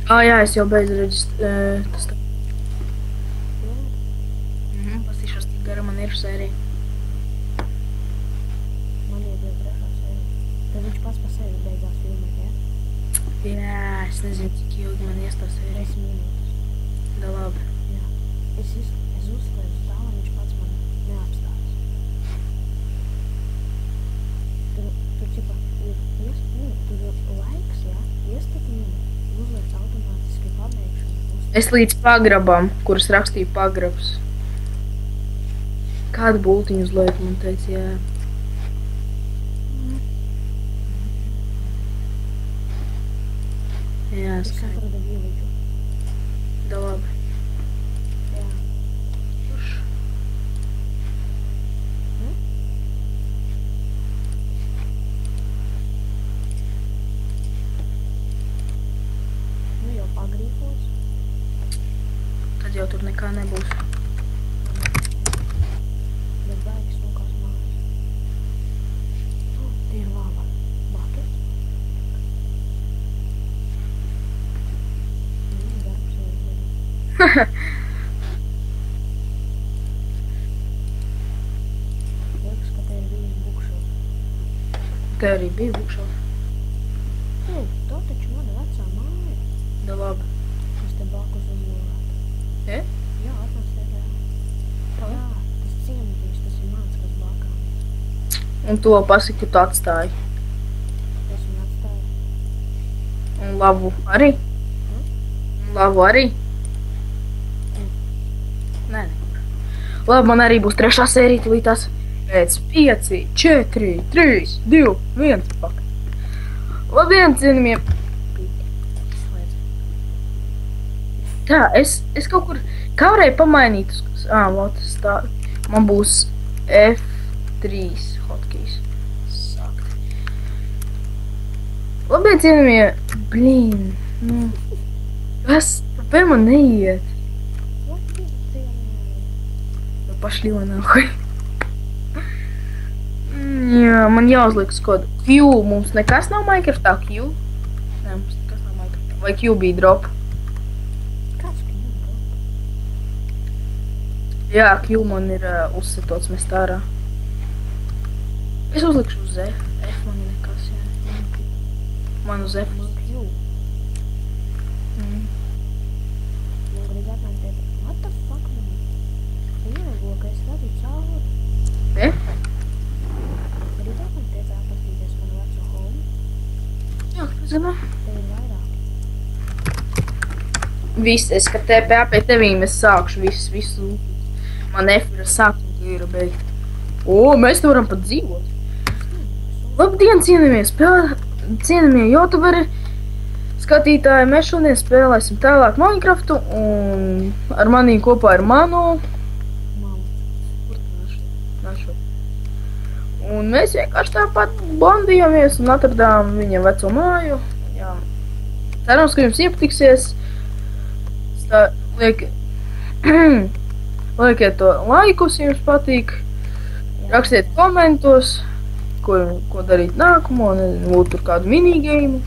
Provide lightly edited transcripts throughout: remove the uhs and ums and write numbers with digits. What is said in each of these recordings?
Jā, es jau beidzu reģistrēt. Pastīšos, cik gara man ir sērija. Man iedod trešā sērija. Tad viņš pats pa sevi beidzās filmēt, ja? Jā, es nezinu, cik ilgi man iestās sērija. 10 minūtes. Da labi. Jā. Es uzslēdzu tā, lai viņš pats man neapstājas. Tur ķipa ir tur ir laiks, jā, iestatījumi, uzliec automātiski pabeigšanu. Es līdz pagrabam, kuras rakstīju pagrabs. Kādu bultiņu uzliek, man teica, jā. Jā, Es skaidrs. atradu village. Da labi. Jā. Kurš? Nu jau pagrīfos. Tad jau tur nekā nebūs. Bet baigas nokās mājas. Tie ir lava. Bucket. Darbs jau izdarīt. Liekas, ka te ir viena bukšana. Te arī bija bukšā. Tā taču mana vecā māja. Da labi. Kas te blakus uzmūrāt. E? Jā, atnāc te jā. Jā, tas ciematiņš, tas ir mans, kas blakām. Un to pasaki, tu atstāji. Es viņu atstāju. Un labu arī? Un labu arī? Nē, nekur. Labi, man arī būs trešā sērija, tūlītās pēc 5, 4, 3, 2, 1, pak. Labdien, cienījamie. Tā, es kaut kur, kā varēju pamainīt uz, lotas tā, man būs F3 hotkeys. Sākt. Labdien, cienījamie. Blīn, nu, kas, tāpēc man neiet. Пошли вы нахуй. Jā, man jāuzliek kodu. Q, mums nekas nav Minecraftā, Q? Nē, mums nekas nav Minecraftā. Vai Q bija drop? Kāds ka jau drop? Jā, Q man ir uzsetots mest ārā. Es uzlikšu uz F. F man nekas, jā. Man uz F. Man Q. Man gribētu man teikt, what the fuck man? Ienego, ka es redzu cauri. Ne? Gribētu man teikt atpatīties manu veco home. Jā, zinu. Te ir vairāk. Viss, es, ka TPA pie tevīm es sākšu visu. Man F ir sākt un G ir beigt. O, mēs te varam pat dzīvot. Labdien, cienījamie youtuberi, skatītāji, mēs šodien spēlēsim tālāk Minecraftu un ar manī kopā ir Manu. Našu. Un mēs vienkārši tāpat bandījāmies un atradām viņa veco māju. Jā. Cerams, ka jums iepatiksies. Liekiet to laikus, ja jums patīk. Rakstiet komentos, ko darīt nākamo, nezinu, būtu tur kādu minigame.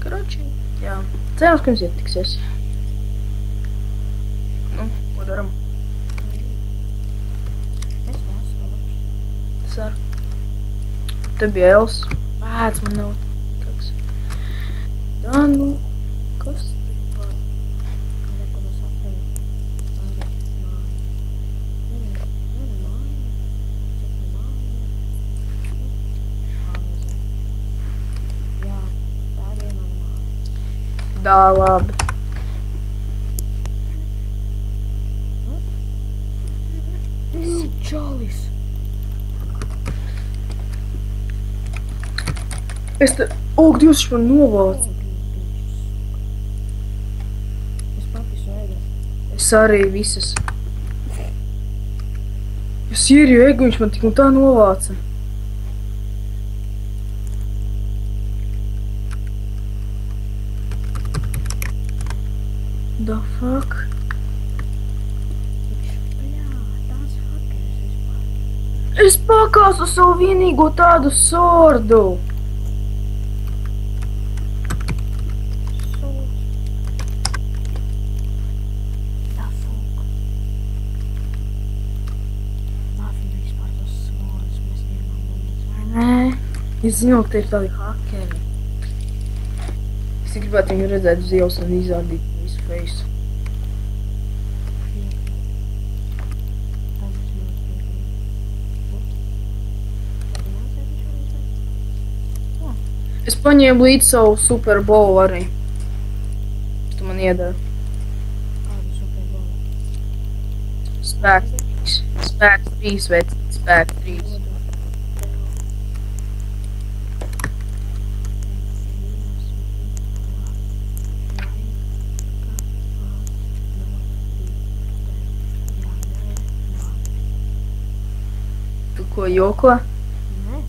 Karoči, jā. Cerams, ka jums iepatiksies. Nu, ko daram? Es lasu. Tas ar. Te bija Els. Vēc man nav. Kāds. Tā, nu. Kas? Rekodos atradu. Jā, tā arī ir mana māja. Tā, labi. Čalis. Es te... Ak, Dievs, viņš man novāca. Es papisu ēdu. Es arī visas. Es ieriju egu, viņš man tik un tā novāca. The fuck? Es pakāsu savu vienīgo tādu sordu. Sūds. Es zinu, ka te ir tādi hakeri. Es gribētu viņu redzēt uz ielas un izrādīt visu face. Es paņēmu līdz savu Super Bowl arī. Tu man iedēvi. Kādu Super Bowl? Spēks 3, vec, spēks 3. Tu ko joko? Nē,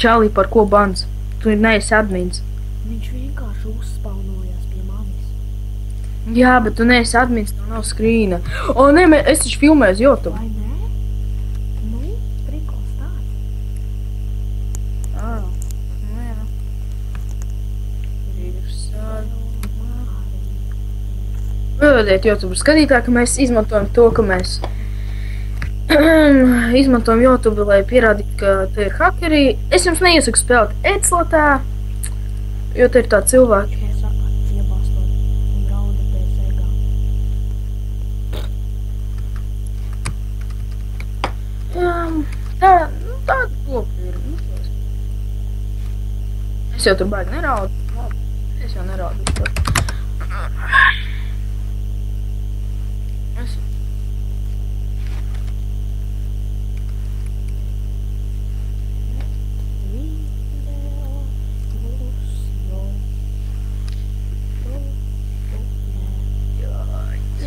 Čālī, par ko bans? Tu neesi admins. viņš vienkārši uzspaunojās pie manis. Jā, bet tu neesi admins, tev nav skrīna. O, nē, es taču filmēju uz YouTube. Vai nē? Nu, prikols tāds. Ah, nu jā. Piedodiet, YouTube skatītāji, ka mēs izmantojam to, ka mēs izmantojam YouTube, lai pierādītu, ka te ir hakeri. Es jums neiesaku spēlēt Edslotā, jo te ir tā cilvēki. Viņš man saka, iebāstot un rauda pēc egām. Tā lopi ir. Es jau tur baigi neraudu. Labi, es jau neraudu vispār.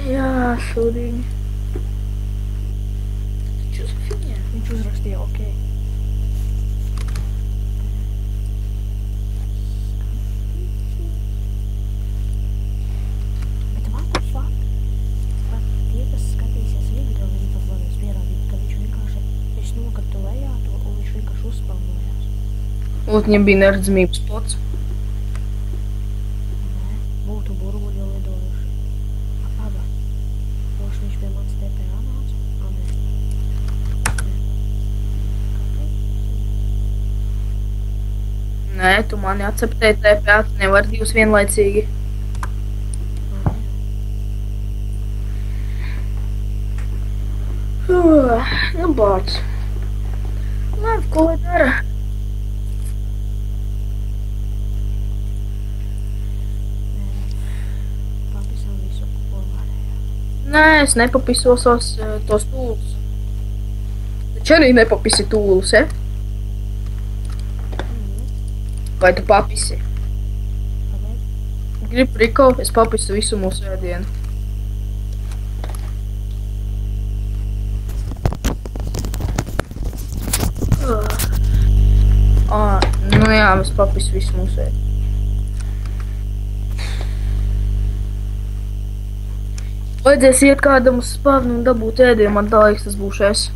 Jā, šodien. Taču uz viņiem. Viņš uzrakstīja ok. Bet what the fuck? Pat tie, kas skatīsies video, viņi pat varēs pierādīt, ka viņš vienkārši, viņš nokrita lejā to un viņš vienkārši uzspaunojās. Lūk, viņam bija neredzamības spots. Nē, būtu burbuļi lidojuši. Paga. Loši viņš pie manis TPA nāca? Nē. Nē, tu mani akceptēji TPA, tu nevari divus vienlaicīgi. Nu, bāc. Labi, ko lai dara? Papisam visu, ko varēja. Nē, es nepapisosos tos tūlus. Taču arī nepapisi tūlus, Vai tu papisi? Kāpēc? Gribu Riko, es papisu visu mūsu ēdienu. Nu jā, es papisu visu mūsu ēdienu. Vajadzēs iet kādam uz spavnu un dabūt ēdienu, man tā liekas, tas būšu es.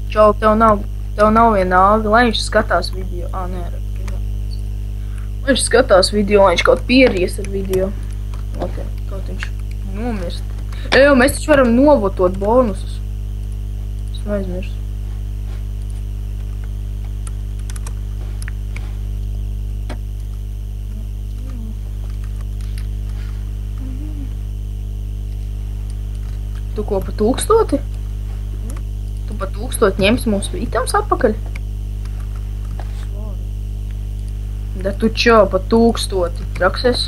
Čau, tev nav vienalga, lai viņš skatās video. Nē, lai viņš skatās video, lai viņš kaut pierties ar video. Kaut viņš nomirst. Jo, mēs taču varam novotot bonusus. Es neaizmirstu. Tu ko pa 1000? Tu pa 1000 ņemsi mūsu itams atpakaļ? Svoru. Da tu čo, pa 1000 traksies?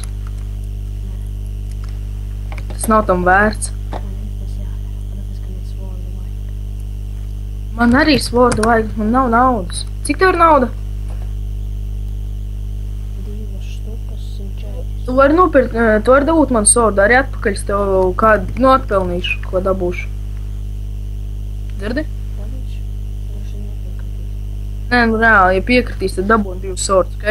Tas nav tam vērts. Man tas jādara, tāpēc, ka man svoru vajag. Man arī svoru vajag, man nav naudas. Cik tev ir nauda? 2 štukas 140. Tu vari nopirkt, tu vari dabūt man sordu, arī atpakaļ es tev kādu, atpelnīšu, ko dabūšu. Dzirdi? Tad viņš droši vien nepiekritīs. Nē, nu reāli, ja piekritīs, tad dabūn 2 sordus, ok?